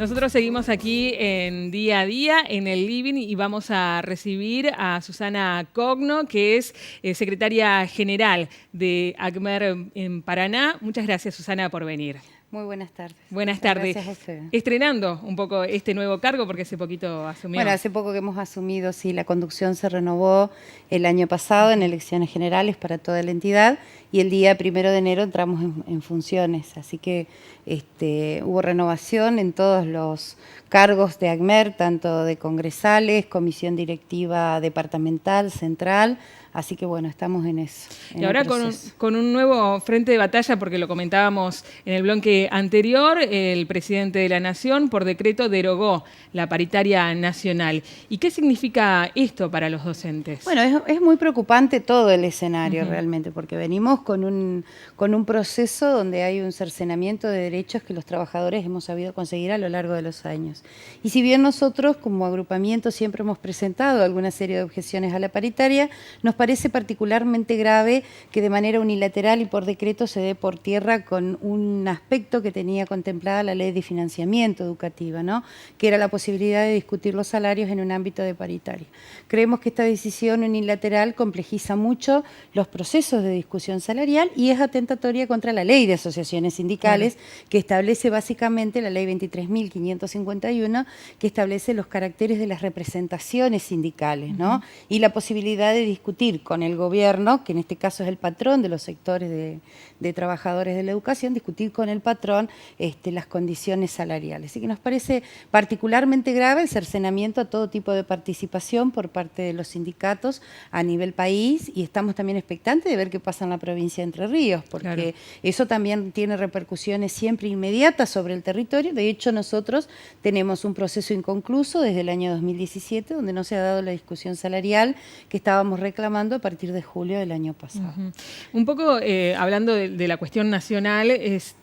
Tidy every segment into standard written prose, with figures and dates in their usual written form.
Nosotros seguimos aquí en Día a Día, en el Living, y vamos a recibir a Susana Cogno, que es secretaria general de ACMER en Paraná. Muchas gracias, Susana, por venir. Muy buenas tardes. Buenas tardes. Gracias a ustedes. Estrenando un poco este nuevo cargo, porque hace poquito asumió. Bueno, hace poco que hemos asumido, sí, la conducción se renovó el año pasado en elecciones generales para toda la entidad y el día 1 de enero entramos en funciones, así que hubo renovación en todos los cargos de ACMER, tanto de congresales, comisión directiva departamental, central, así que bueno, estamos en eso. Y ahora con un nuevo frente de batalla, porque lo comentábamos en el bloque anterior, el presidente de la Nación por decreto derogó la paritaria nacional. ¿Y qué significa esto para los docentes? Bueno, es muy preocupante todo el escenario realmente, porque venimos con un proceso donde hay un cercenamiento de derechos que los trabajadores hemos sabido conseguir a lo largo de los años. Y si bien nosotros como agrupamiento siempre hemos presentado alguna serie de objeciones a la paritaria, nos parece particularmente grave que de manera unilateral y por decreto se dé por tierra con un aspecto que tenía contemplada la ley de financiamiento educativa, ¿no? Que era la posibilidad de discutir los salarios en un ámbito de paritaria. Creemos que esta decisión unilateral complejiza mucho los procesos de discusión salarial y es atentatoria contra la ley de asociaciones sindicales, que establece básicamente la ley 23.551, que establece los caracteres de las representaciones sindicales, ¿no? Y la posibilidad de discutir con el gobierno, que en este caso es el patrón de los sectores de trabajadores de la educación, discutir con el patrón las condiciones salariales. Así que nos parece particularmente grave el cercenamiento a todo tipo de participación por parte de los sindicatos a nivel país y estamos también expectantes de ver qué pasa en la provincia de Entre Ríos, porque eso también tiene repercusiones siempre inmediatas sobre el territorio. De hecho, nosotros tenemos un proceso inconcluso desde el año 2017, donde no se ha dado la discusión salarial que estábamos reclamando a partir de julio del año pasado. Un poco hablando de la cuestión nacional,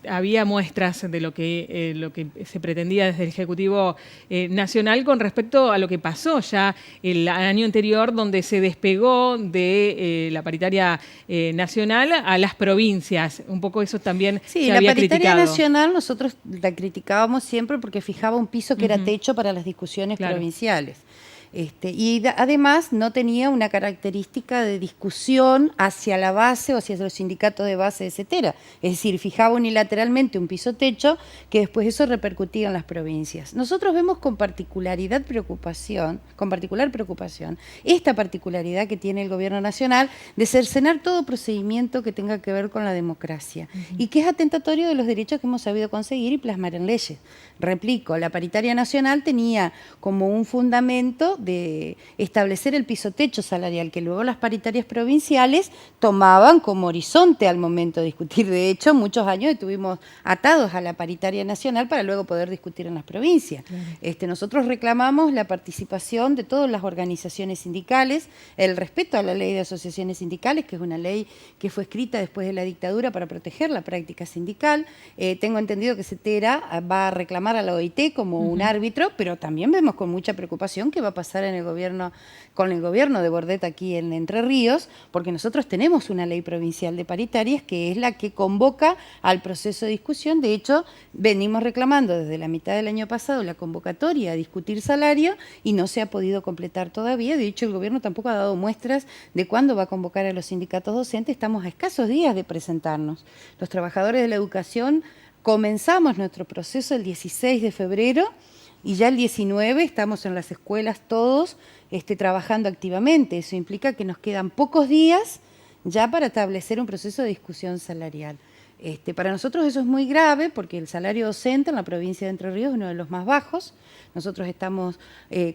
había muestras de lo que se pretendía desde el Ejecutivo Nacional con respecto a lo que pasó ya el año anterior, donde se despegó de la paritaria nacional a las provincias. Un poco eso también se había criticado. Sí, la paritaria nacional nosotros la criticábamos siempre porque fijaba un piso que era techo para las discusiones provinciales. Y además no tenía una característica de discusión hacia la base o hacia los sindicatos de base, etcétera. Es decir, fijaba unilateralmente un piso techo que después eso repercutía en las provincias. Nosotros vemos con particular preocupación esta particularidad que tiene el gobierno nacional de cercenar todo procedimiento que tenga que ver con la democracia y que es atentatorio de los derechos que hemos sabido conseguir y plasmar en leyes. Replico, la paritaria nacional tenía como un fundamento de establecer el piso techo salarial que luego las paritarias provinciales tomaban como horizonte al momento de discutir. De hecho, muchos años estuvimos atados a la paritaria nacional para luego poder discutir en las provincias. Nosotros reclamamos la participación de todas las organizaciones sindicales, el respeto a la ley de asociaciones sindicales, que es una ley que fue escrita después de la dictadura para proteger la práctica sindical. Tengo entendido que CETERA va a reclamar a la OIT como un árbitro, pero también vemos con mucha preocupación qué va a pasar con el gobierno de Bordet aquí en Entre Ríos, porque nosotros tenemos una ley provincial de paritarias que es la que convoca al proceso de discusión. De hecho, venimos reclamando desde la mitad del año pasado la convocatoria a discutir salario y no se ha podido completar todavía. De hecho, el gobierno tampoco ha dado muestras de cuándo va a convocar a los sindicatos docentes. Estamos a escasos días de presentarnos. Los trabajadores de la educación comenzamos nuestro proceso el 16 de febrero y ya el 19 estamos en las escuelas todos trabajando activamente. Eso implica que nos quedan pocos días ya para establecer un proceso de discusión salarial. Para nosotros eso es muy grave porque el salario docente en la provincia de Entre Ríos es uno de los más bajos. Nosotros estamos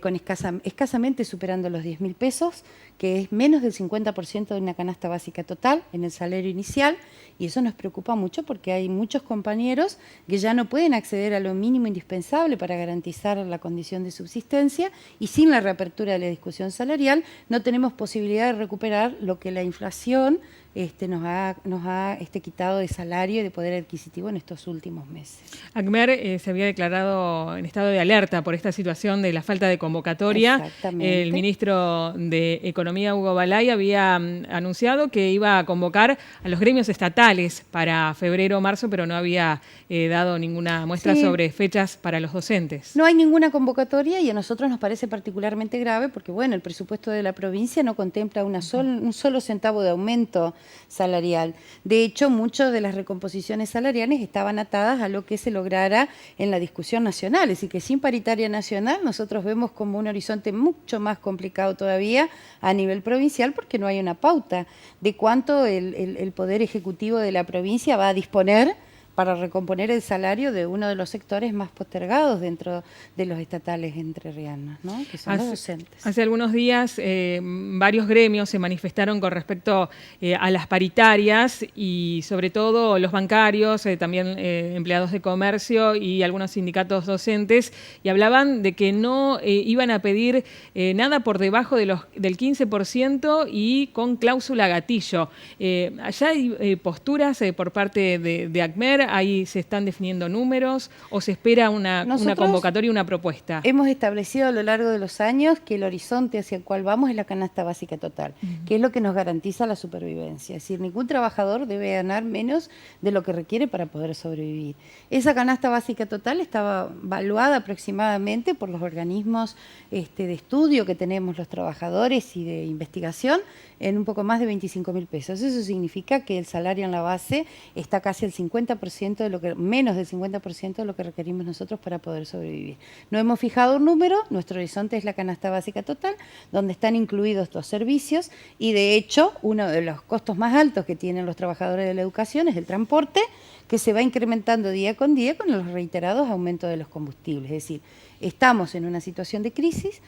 con escasamente superando los 10.000 pesos, que es menos del 50% de una canasta básica total en el salario inicial, y eso nos preocupa mucho porque hay muchos compañeros que ya no pueden acceder a lo mínimo indispensable para garantizar la condición de subsistencia, y sin la reapertura de la discusión salarial no tenemos posibilidad de recuperar lo que la inflación nos ha quitado de salario y de poder adquisitivo en estos últimos meses. ACMER se había declarado en estado de alerta por esta situación de la falta de convocatoria. Exactamente. El ministro de Economía, Hugo Balay, había anunciado que iba a convocar a los gremios estatales para febrero o marzo, pero no había dado ninguna muestra sobre fechas para los docentes. No hay ninguna convocatoria y a nosotros nos parece particularmente grave porque, bueno, el presupuesto de la provincia no contempla un solo centavo de aumento salarial. De hecho, muchas de las recomposiciones salariales estaban atadas a lo que se lograra en la discusión nacional, es decir, que sin paritaria nacional nosotros vemos como un horizonte mucho más complicado todavía a nivel provincial porque no hay una pauta de cuánto el Poder Ejecutivo de la provincia va a disponer para recomponer el salario de uno de los sectores más postergados dentro de los estatales entrerrianos, ¿no? Que son los docentes. Hace algunos días varios gremios se manifestaron con respecto a las paritarias y sobre todo los bancarios, también empleados de comercio y algunos sindicatos docentes, y hablaban de que no iban a pedir nada por debajo de del 15% y con cláusula gatillo. ¿Allá hay posturas por parte de ACMER? ¿Ahí se están definiendo números o se espera una convocatoria y una propuesta? Hemos establecido a lo largo de los años que el horizonte hacia el cual vamos es la canasta básica total, que es lo que nos garantiza la supervivencia. Es decir, ningún trabajador debe ganar menos de lo que requiere para poder sobrevivir. Esa canasta básica total estaba valuada aproximadamente por los organismos de estudio que tenemos los trabajadores y de investigación en un poco más de 25.000 pesos. Eso significa que el salario en la base está casi al 50% de lo que, menos del 50% de lo que requerimos nosotros para poder sobrevivir. No hemos fijado un número, nuestro horizonte es la canasta básica total, donde están incluidos los servicios y de hecho uno de los costos más altos que tienen los trabajadores de la educación es el transporte, que se va incrementando día con los reiterados aumentos de los combustibles. Es decir, estamos en una situación de crisis,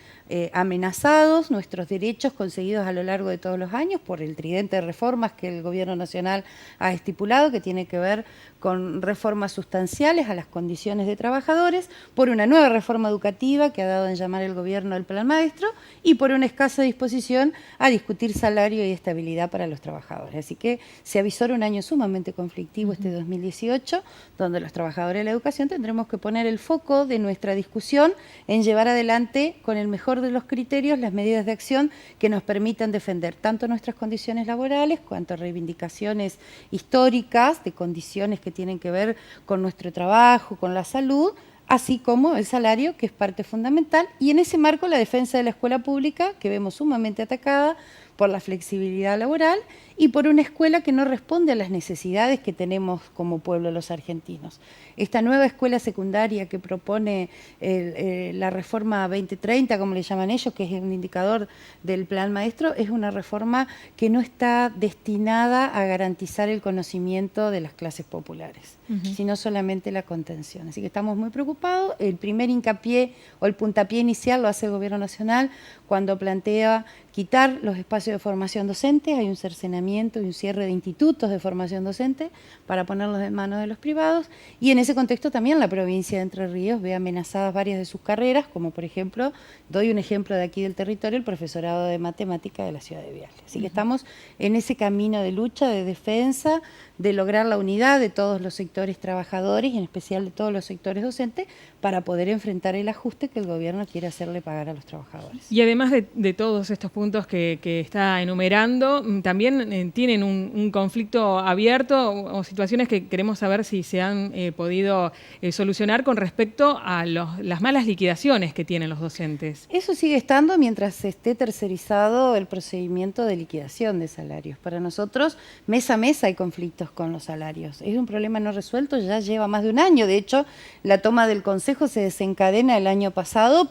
amenazados, nuestros derechos conseguidos a lo largo de todos los años por el tridente de reformas que el Gobierno Nacional ha estipulado, que tiene que ver con reformas sustanciales a las condiciones de trabajadores, por una nueva reforma educativa que ha dado en llamar el Gobierno del Plan Maestro y por una escasa disposición a discutir salario y estabilidad para los trabajadores. Así que se avisora un año sumamente conflictivo este 2018, donde los trabajadores de la educación tendremos que poner el foco de nuestra discusión en llevar adelante con el mejor de los criterios las medidas de acción que nos permitan defender tanto nuestras condiciones laborales cuanto reivindicaciones históricas de condiciones que tienen que ver con nuestro trabajo, con la salud, así como el salario, que es parte fundamental, y en ese marco la defensa de la escuela pública, que vemos sumamente atacada por la flexibilidad laboral y por una escuela que no responde a las necesidades que tenemos como pueblo los argentinos. Esta nueva escuela secundaria que propone la reforma 2030, como le llaman ellos, que es un indicador del Plan Maestro, es una reforma que no está destinada a garantizar el conocimiento de las clases populares, sino solamente la contención. Así que estamos muy preocupados. El primer hincapié o el puntapié inicial lo hace el Gobierno Nacional cuando plantea quitar los espacios de formación docente. Hay un cercenamiento y un cierre de institutos de formación docente para ponerlos en manos de los privados, y en ese contexto también la provincia de Entre Ríos ve amenazadas varias de sus carreras, como por ejemplo, doy un ejemplo de aquí del territorio, el profesorado de matemática de la ciudad de Viale. Así que estamos en ese camino de lucha, de defensa, de lograr la unidad de todos los sectores trabajadores y en especial de todos los sectores docentes para poder enfrentar el ajuste que el gobierno quiere hacerle pagar a los trabajadores. Y además de todos estos puntos que está enumerando, también tienen un conflicto abierto o situaciones que queremos saber si se han podido solucionar con respecto a las malas liquidaciones que tienen los docentes. Eso sigue estando mientras esté tercerizado el procedimiento de liquidación de salarios. Para nosotros, mes a mes hay conflictos con los salarios. Es un problema no resuelto, ya lleva más de un año. De hecho, la toma del Consejo se desencadena el año pasado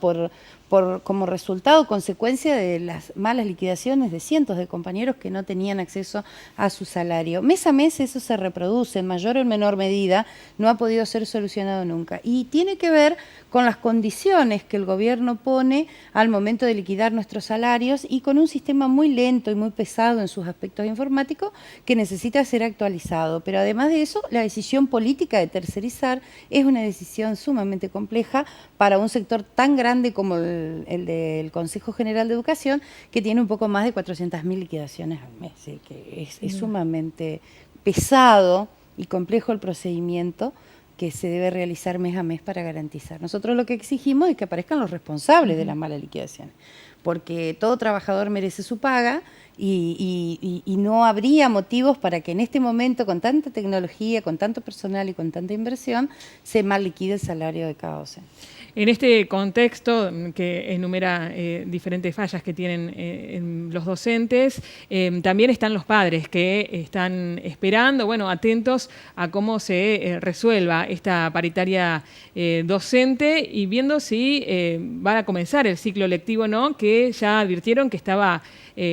como resultado, consecuencia de las malas liquidaciones de cientos de compañeros que no tenían acceso a su salario. Mes a mes eso se reproduce, en mayor o en menor medida, no ha podido ser solucionado nunca. Y tiene que ver con las condiciones que el gobierno pone al momento de liquidar nuestros salarios y con un sistema muy lento y muy pesado en sus aspectos informáticos que necesita ser actualizado. Pero además de eso, la decisión política de tercerizar es una decisión sumamente compleja para un sector tan grande como el del Consejo General de Educación, que tiene un poco más de 400.000 liquidaciones al mes, que es sumamente pesado y complejo el procedimiento que se debe realizar mes a mes para garantizar. Nosotros lo que exigimos es que aparezcan los responsables de las malas liquidaciones, porque todo trabajador merece su paga y no habría motivos para que en este momento, con tanta tecnología, con tanto personal y con tanta inversión, se mal liquide el salario de cada docente. En este contexto que enumera diferentes fallas que tienen en los docentes, también están los padres que están esperando, bueno, atentos a cómo se resuelva esta paritaria docente y viendo si va a comenzar el ciclo lectivo o no, que ya advirtieron que estaba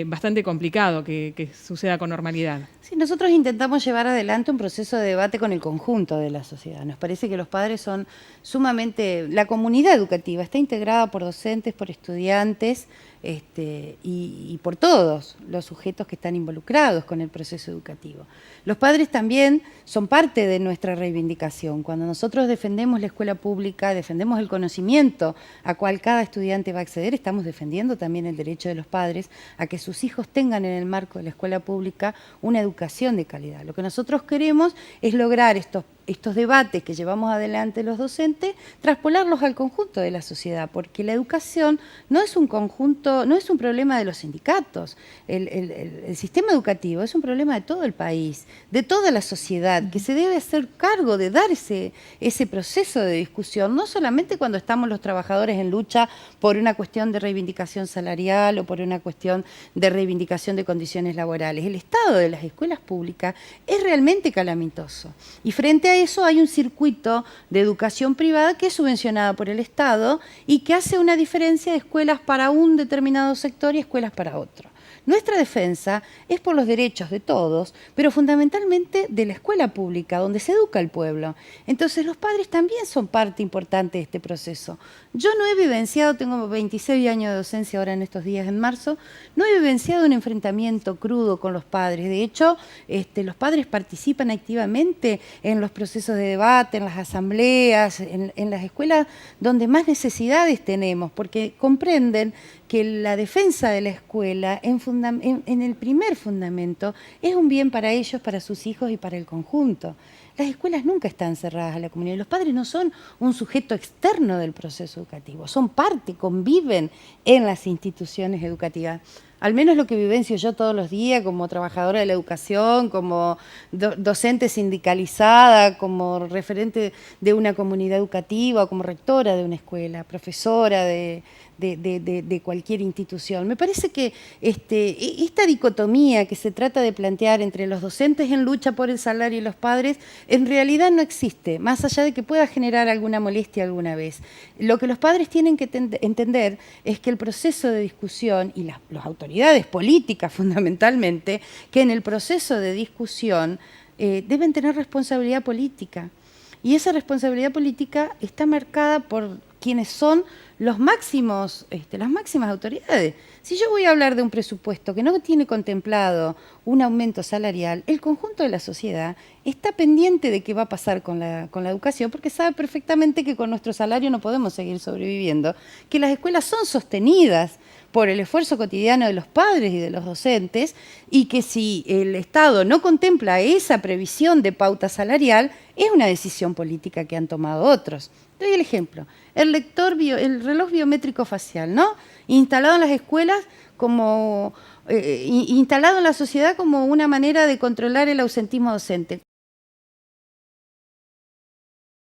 bastante complicado que suceda con normalidad. Sí, nosotros intentamos llevar adelante un proceso de debate con el conjunto de la sociedad. Nos parece que los padres son sumamente... La comunidad educativa está integrada por docentes, por estudiantes y por todos los sujetos que están involucrados con el proceso educativo. Los padres también son parte de nuestra reivindicación. Cuando nosotros defendemos la escuela pública, defendemos el conocimiento a cual cada estudiante va a acceder, estamos defendiendo también el derecho de los padres a que sus hijos tengan en el marco de la escuela pública una educación de calidad. Lo que nosotros queremos es lograr estos debates que llevamos adelante los docentes, traspolarlos al conjunto de la sociedad, porque la educación no es un conjunto, no es un problema de los sindicatos. El sistema educativo es un problema de todo el país, de toda la sociedad, que se debe hacer cargo de dar ese proceso de discusión, no solamente cuando estamos los trabajadores en lucha por una cuestión de reivindicación salarial o por una cuestión de reivindicación de condiciones laborales. El estado de las escuelas públicas es realmente calamitoso. Y frente a eso hay un circuito de educación privada que es subvencionada por el Estado y que hace una diferencia de escuelas para un determinado sector y escuelas para otro. Nuestra defensa es por los derechos de todos, pero fundamentalmente de la escuela pública, donde se educa el pueblo. Entonces los padres también son parte importante de este proceso. Yo no he vivenciado, tengo 26 años de docencia ahora en estos días en marzo, no he vivenciado un enfrentamiento crudo con los padres. De hecho, los padres participan activamente en los procesos de debate, en las asambleas, en las escuelas donde más necesidades tenemos, porque comprenden que la defensa de la escuela en el primer fundamento es un bien para ellos, para sus hijos y para el conjunto. Las escuelas nunca están cerradas a la comunidad. Los padres no son un sujeto externo del proceso educativo, son parte, conviven en las instituciones educativas. Al menos lo que vivencio yo todos los días como trabajadora de la educación, como docente sindicalizada, como referente de una comunidad educativa, como rectora de una escuela, profesora de cualquier institución. Me parece que esta dicotomía que se trata de plantear entre los docentes en lucha por el salario y los padres, en realidad no existe, más allá de que pueda generar alguna molestia alguna vez. Lo que los padres tienen que entender es que el proceso de discusión y las autoridades políticas fundamentalmente, que en el proceso de discusión deben tener responsabilidad política. Y esa responsabilidad política está marcada por quienes son las máximas autoridades. Si yo voy a hablar de un presupuesto que no tiene contemplado un aumento salarial, el conjunto de la sociedad está pendiente de qué va a pasar con la educación, porque sabe perfectamente que con nuestro salario no podemos seguir sobreviviendo, que las escuelas son sostenidas por el esfuerzo cotidiano de los padres y de los docentes, y que si el Estado no contempla esa previsión de pauta salarial, es una decisión política que han tomado otros. Doy el ejemplo, el reloj biométrico facial, ¿no? Instalado en las escuelas instalado en la sociedad como una manera de controlar el ausentismo docente.